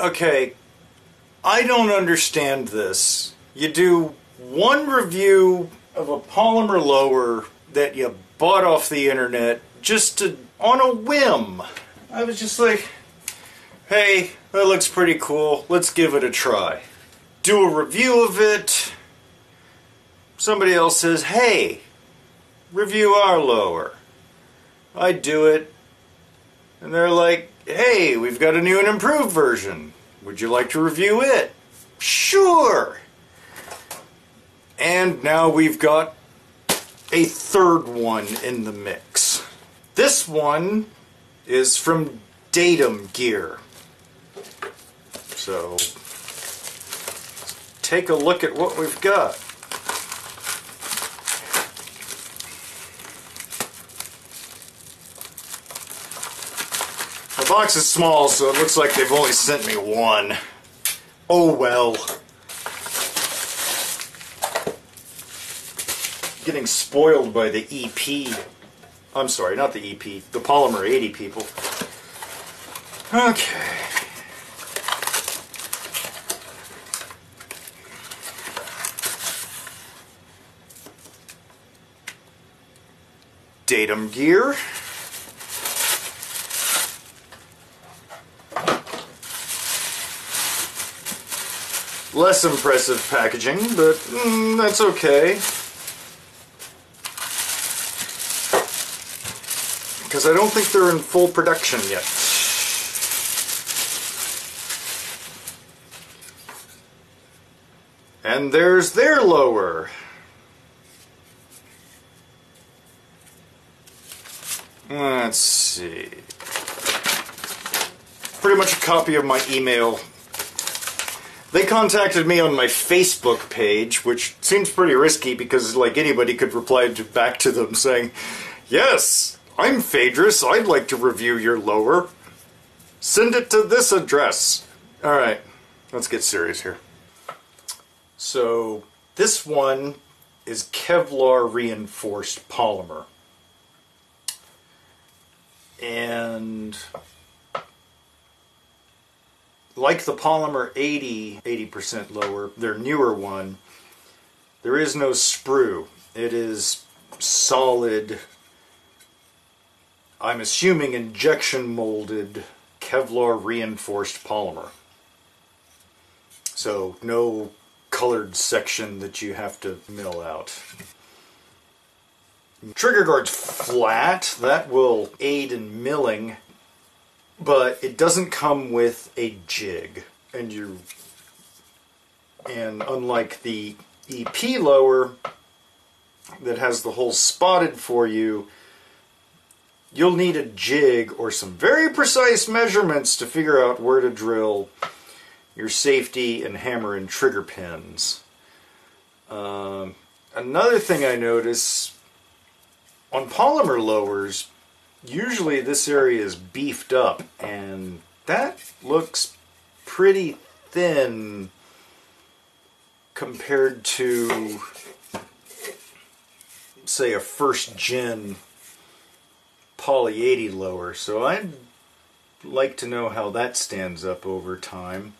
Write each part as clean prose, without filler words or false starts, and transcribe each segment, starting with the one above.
Okay, I don't understand this. You do one review of a polymer lower that you bought off the internet just on a whim. I was just like, hey, that looks pretty cool. Let's give it a try. Do a review of it. Somebody else says, hey, review our lower. I do it. And they're like, hey, we've got a new and improved version. Would you like to review it? Sure. And now we've got a third one in the mix. This one is from Datum gear. So, take a look at what we've got. The box is small, so it looks like they've only sent me one. Oh well. Getting spoiled by the EP. I'm sorry, not the EP, the Polymer 80 people. Okay. Datum gear. Less impressive packaging, but that's okay. Because I don't think they're in full production yet. And there's their lower. Let's see. Pretty much a copy of my email. They contacted me on my Facebook page, which seems pretty risky because like anybody could reply back to them saying, yes, I'm Phaedrus, I'd like to review your lower. Send it to this address. Alright, let's get serious here. So, this one is Kevlar reinforced polymer. And like the Polymer 80% lower, their newer one, there is no sprue. It is solid, I'm assuming injection molded Kevlar reinforced polymer. So no colored section that you have to mill out. Trigger guard's flat, that will aid in milling, but it doesn't come with a jig. And unlike the EP lower that has the hole spotted for you, you'll need a jig or some very precise measurements to figure out where to drill your safety and hammer and trigger pins. Another thing I notice, on polymer lowers, usually this area is beefed up, and that looks pretty thin compared to, say, a first gen Poly 80 lower. So I'd like to know how that stands up over time.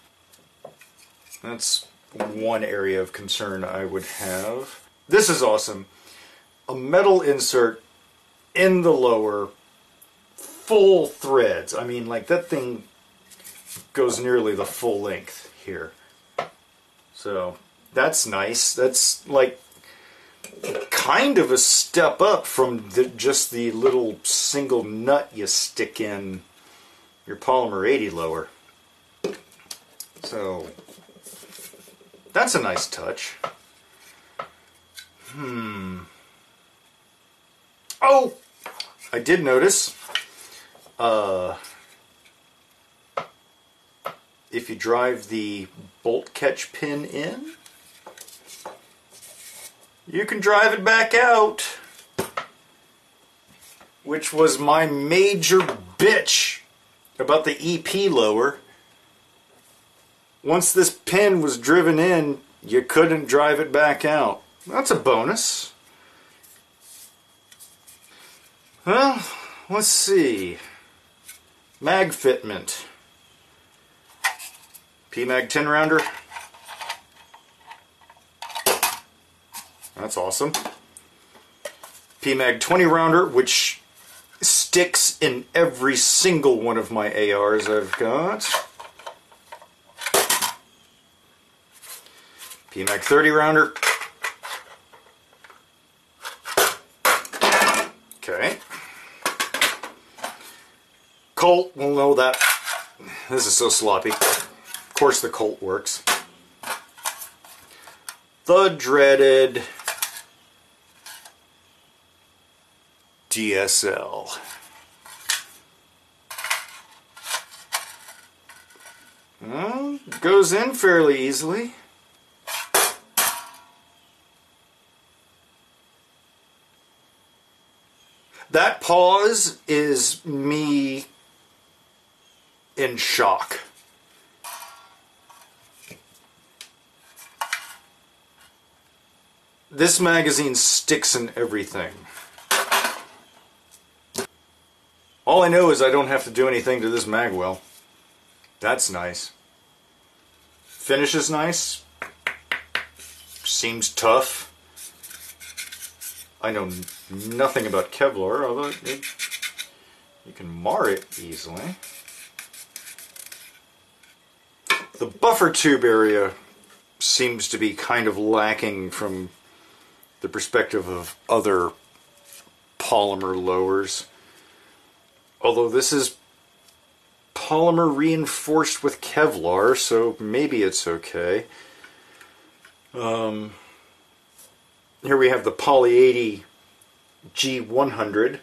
That's one area of concern I would have. This is awesome. A metal insert in the lower, full threads. I mean, like, that thing goes nearly the full length here. So that's nice. That's like kind of a step up from just the little single nut you stick in your Polymer 80 lower. So that's a nice touch. Oh! I did notice, if you drive the bolt catch pin in, you can drive it back out, which was my major bitch about the EP lower. Once this pin was driven in, you couldn't drive it back out. That's a bonus. Well, let's see. Mag fitment. PMag 10 rounder. That's awesome. PMag 20 rounder, which sticks in every single one of my ARs I've got. PMag 30 rounder. Okay. Colt, we'll know that. This is so sloppy. Of course the Colt works. The dreaded DSL. Well, goes in fairly easily. That pause is me in shock. This magazine sticks in everything. All I know is I don't have to do anything to this mag well. That's nice. Finish is nice. Seems tough. I know nothing about Kevlar, although you can mar it easily. The buffer tube area seems to be kind of lacking from the perspective of other polymer lowers. Although this is polymer reinforced with Kevlar, so maybe it's okay. Here we have the Poly 80 G100.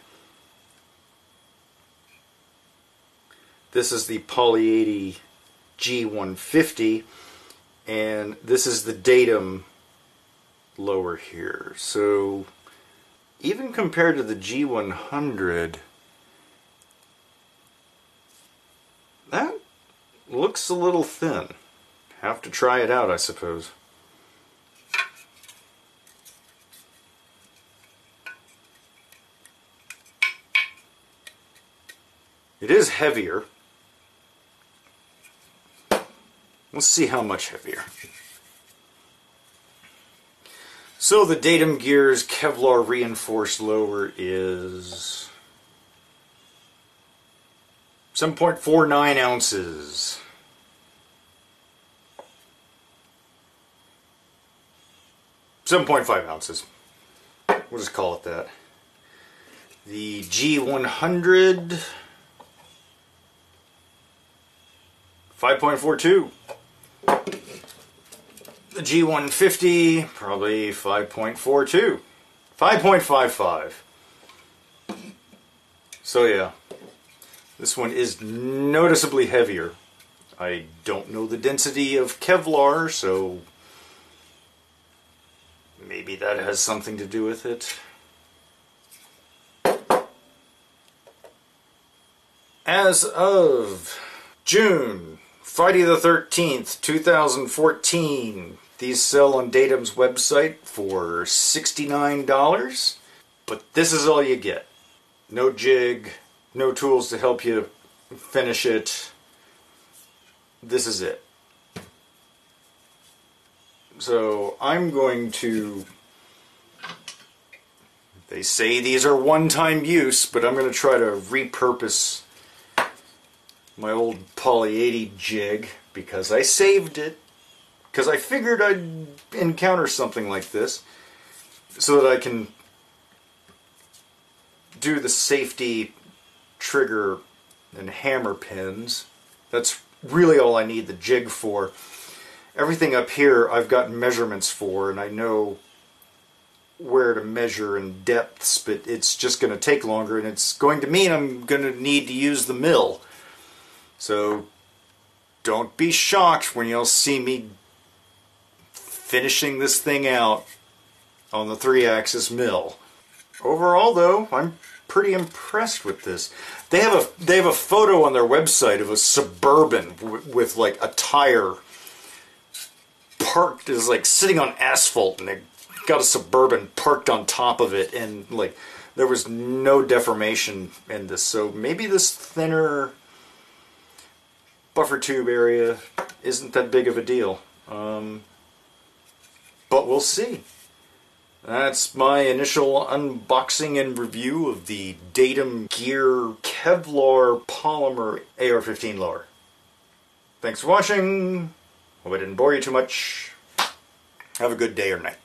This is the Poly 80 G150, and this is the Datum lower here. So even compared to the G100, that looks a little thin. Have to try it out, I suppose. It is heavier. Let's see how much heavier. So the Datum Gears Kevlar reinforced lower is 7.49 ounces. .5 ounces. We'll just call it that. The G100, 5.42. The G150, probably 5.42. 5.55. So yeah, this one is noticeably heavier. I don't know the density of Kevlar, so maybe that has something to do with it. As of June, Friday the 13th, 2014, these sell on Datum's website for $69, but this is all you get. No jig, no tools to help you finish it. This is it. So I'm going to, they say these are one-time use, but I'm going to try to repurpose my old Poly 80 jig because I saved it, because I figured I'd encounter something like this so that I can do the safety trigger and hammer pins. That's really all I need the jig for. Everything up here I've got measurements for, and I know where to measure in depths, but it's just going to take longer, and it's going to mean I'm going to need to use the mill. So don't be shocked when you'll see me finishing this thing out on the 3-axis mill. Overall though, I'm pretty impressed with this. They have a photo on their website of a Suburban with like a tire parked, is like sitting on asphalt, and they got a Suburban parked on top of it, and like there was no deformation in this. So maybe this thinner buffer tube area isn't that big of a deal. But we'll see. That's my initial unboxing and review of the Datum Gear Kevlar Polymer AR-15 lower. Thanks for watching. Hope I didn't bore you too much. Have a good day or night.